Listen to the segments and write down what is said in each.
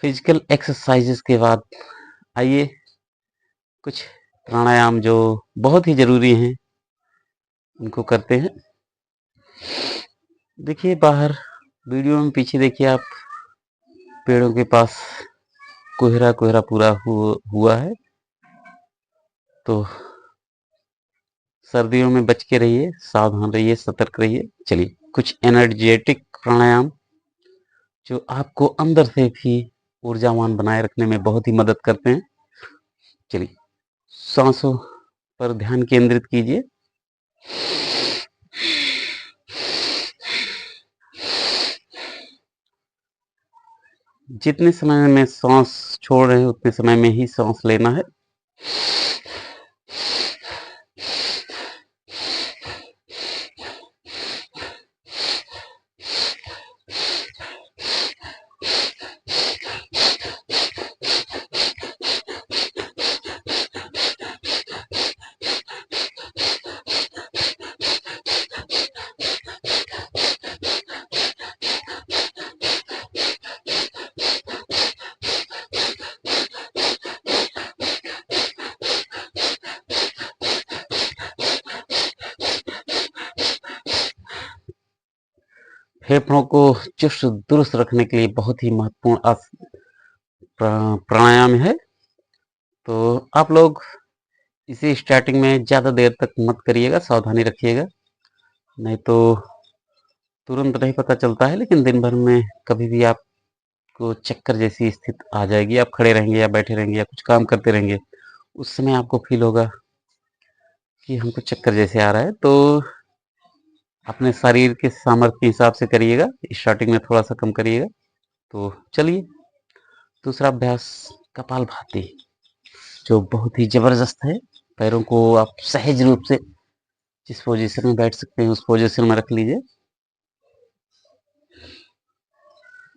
Physical exercises के बाद आइए कुछ प्राणायाम जो बहुत ही ज़रूरी हैं, उनको करते हैं। देखिए बाहर वीडियो में पीछे देखिए आप, पेड़ों के पास कोहरा-कोहरा पूरा हुआ है, तो सर्दियों में बच के रहिए, सावधान रहिए, सतर्क रहिए। चलिए कुछ एनर्जेटिक प्राणायाम जो आपको अंदर से भी ऊर्जावान बनाए रखने में बहुत ही मदद करते हैं। चलिए सांसों पर ध्यान केंद्रित कीजिए। जितने समय में सांस छोड़ रहे हैं उतने समय में ही सांस लेना है। फेफड़ों को चुस्त दुरुस्त रखने के लिए बहुत ही महत्वपूर्ण प्राणायाम है। तो आप लोग इसे स्टार्टिंग में ज़्यादा देर तक मत करिएगा, सावधानी रखिएगा, नहीं तो तुरंत नहीं पता चलता है, लेकिन दिन भर में कभी भी आपको चक्कर जैसी स्थिति आ जाएगी। आप खड़े रहेंगे या बैठे रहेंगे या कुछ काम करते रहेंगे, उस समय आपको फील होगा कि हमको चक्कर जैसे आ रहा है। तो अपने शरीर के सामर्थ्य के हिसाब से करिएगा, स्टार्टिंग में थोड़ा सा कम करिएगा। तो चलिए दूसरा अभ्यास कपालभाति, जो बहुत ही ज़बरदस्त है। पैरों को आप सहज रूप से जिस पोजीशन में बैठ सकते हैं उस पोजीशन में रख लीजिए।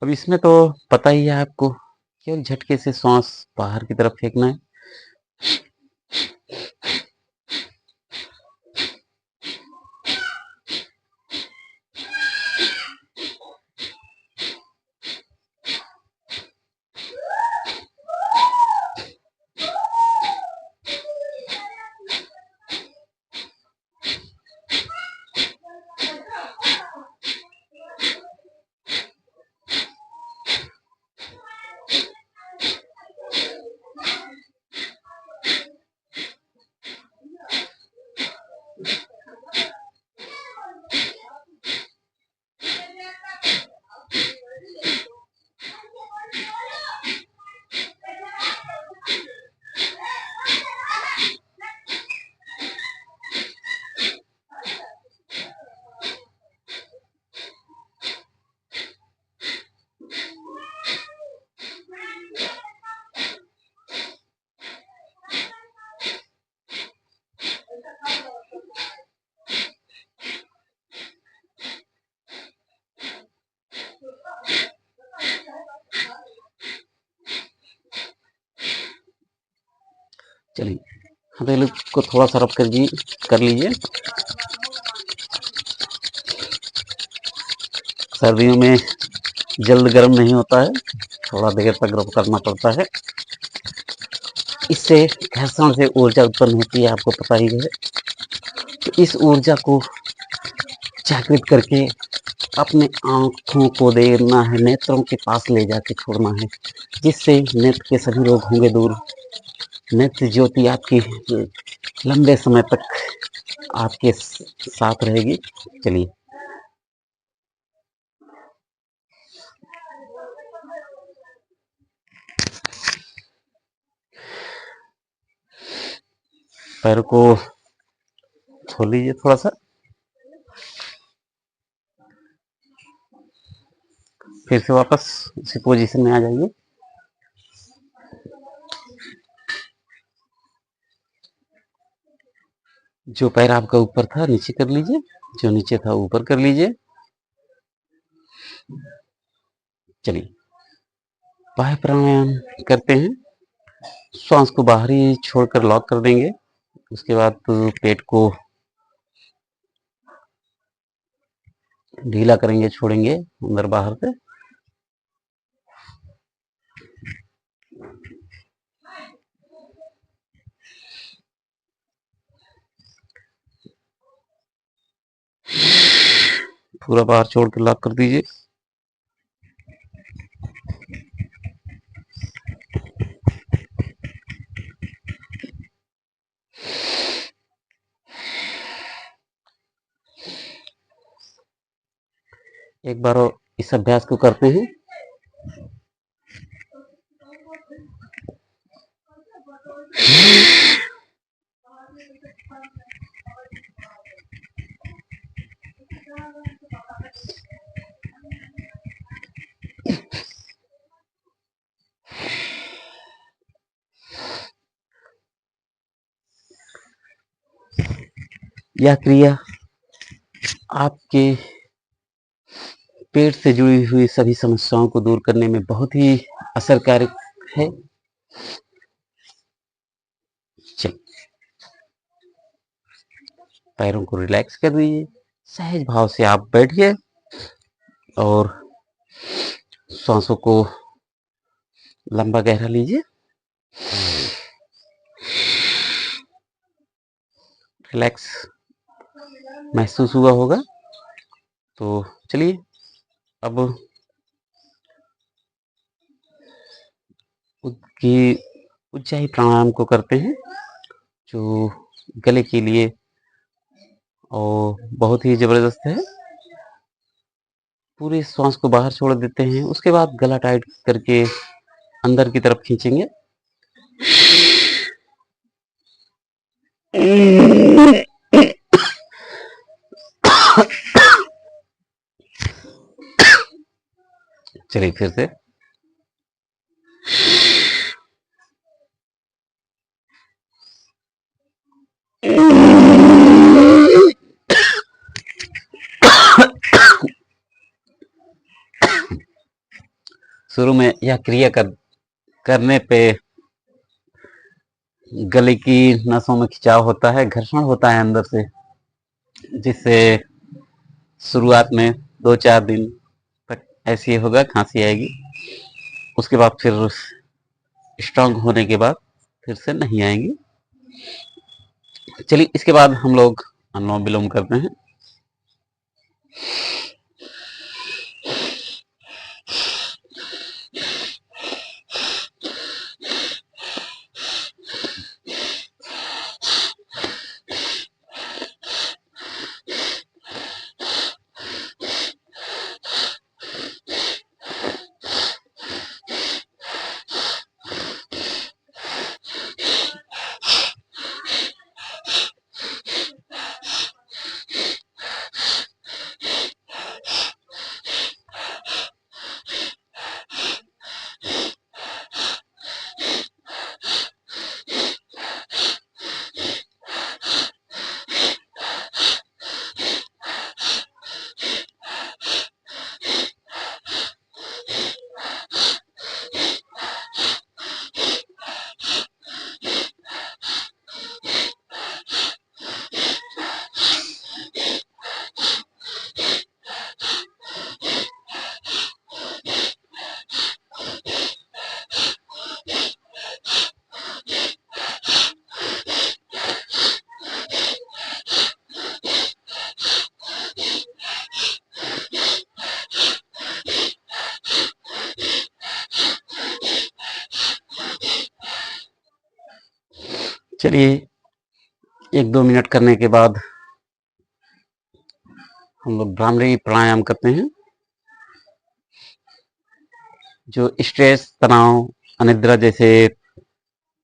अब इसमें तो पता ही है आपको, केवल झटके से सांस बाहर की तरफ फेंकना है। चलिए हथेली को थोड़ा सा रब कर लीजिए। सर्दियों में जल्द गर्म नहीं होता है, थोड़ा देर तक रब करना पड़ता है। इससे घर्षण से ऊर्जा उत्पन्न होती है, आपको पता ही है। तो इस ऊर्जा को जागृत करके अपने आँखों को देना है, नेत्रों के पास ले जाके छोड़ना है, जिससे नेत्र के सभी रोग होंगे दूर। नेत्र ज्योति आपकी लंबे समय तक आपके साथ रहेगी। चलिए पैर को खोल लीजिए थोड़ा सा, फिर से वापस उसी पोजीशन में आ जाइए। जो पैर आपका ऊपर था नीचे कर लीजिए, जो नीचे था ऊपर कर लीजिए। चलिए बाह्य प्राणायाम करते हैं। श्वास को बाहर ही छोड़कर लॉक कर देंगे। उसके बाद पेट को ढीला करेंगे, छोड़ेंगे अंदर बाहर से। पूरा बाहर छोड़ के लॉक कर दीजिए। एक बार और इस अभ्यास को करते हैं। यह क्रिया आपके पेट से जुड़ी हुई सभी समस्याओं को दूर करने में बहुत ही असरकारक है। चलिए, पैरों को रिलैक्स कर दीजिए। सहज भाव से आप बैठिए और सांसों को लंबा गहरा लीजिए। रिलैक्स महसूस हुआ होगा। तो चलिए अब उज्जाई प्राणायाम को करते हैं, जो गले के लिए और बहुत ही जबरदस्त है। पूरे श्वास को बाहर छोड़ देते हैं, उसके बाद गला टाइट करके अंदर की तरफ खींचेंगे। चलिए फिर से। शुरू में यह क्रिया करने पे गले की नसों में खिंचाव होता है, घर्षण होता है अंदर से, जिससे शुरुआत में 2-4 दिन तक ऐसे ही होगा, खांसी आएगी। उसके बाद फिर स्ट्रांग होने के बाद फिर से नहीं आएंगी। चलिए इसके बाद हम लोग अनुलोम विलोम करते हैं। चलिए 1-2 मिनट करने के बाद हम लोग भ्रामरी प्राणायाम करते हैं, जो स्ट्रेस, तनाव, अनिद्रा जैसे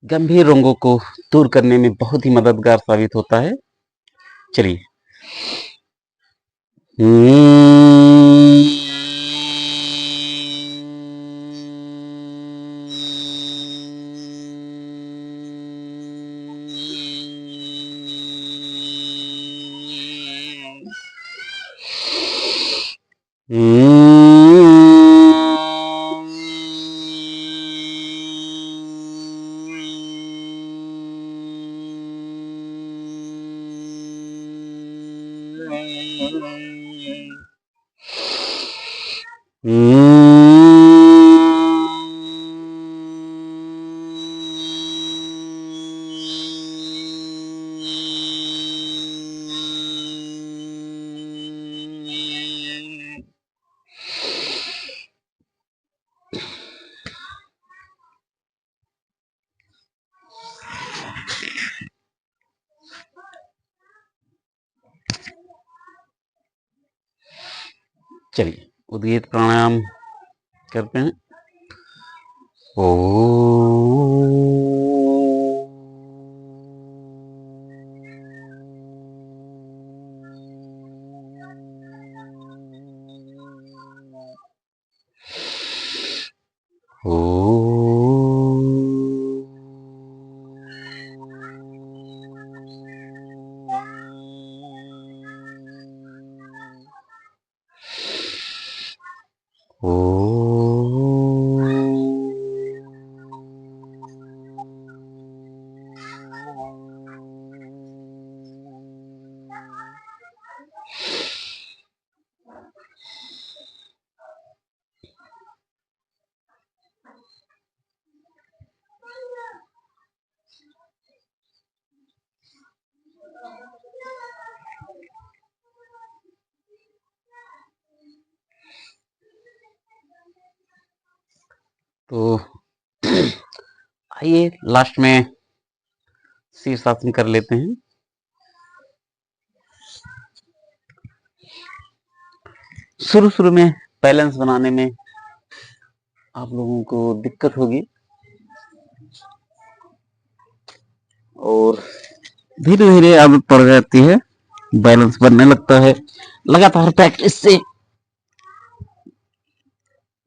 गंभीर रोगों को दूर करने में बहुत ही मददगार साबित होता है। चलिए। चलिए उद्गीत प्राणायाम करते हैं। ओ तो आइए लास्ट में शीर्षासन कर लेते हैं। शुरू में बैलेंस बनाने में आप लोगों को दिक्कत होगी और धीरे धीरे आदत पड़ जाती है, बैलेंस बनने लगता है। लगातार प्रैक्टिस से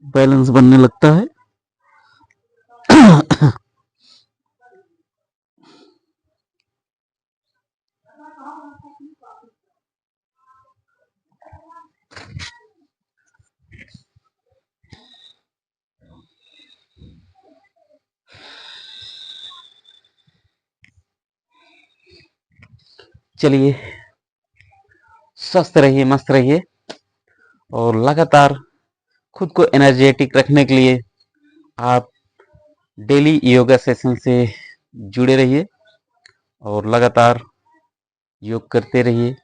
बैलेंस बनने लगता है। चलिए स्वस्थ रहिए, मस्त रहिए और लगातार खुद को एनर्जेटिक रखने के लिए आप डेली योगा सेशन से जुड़े रहिए और लगातार योग करते रहिए।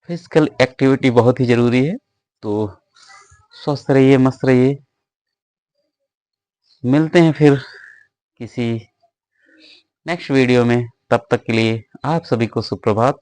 फिजिकल एक्टिविटी बहुत ही जरूरी है। तो स्वस्थ रहिए, मस्त रहिए। मिलते हैं फिर किसी नेक्स्ट वीडियो में। तब तक के लिए आप सभी को सुप्रभात।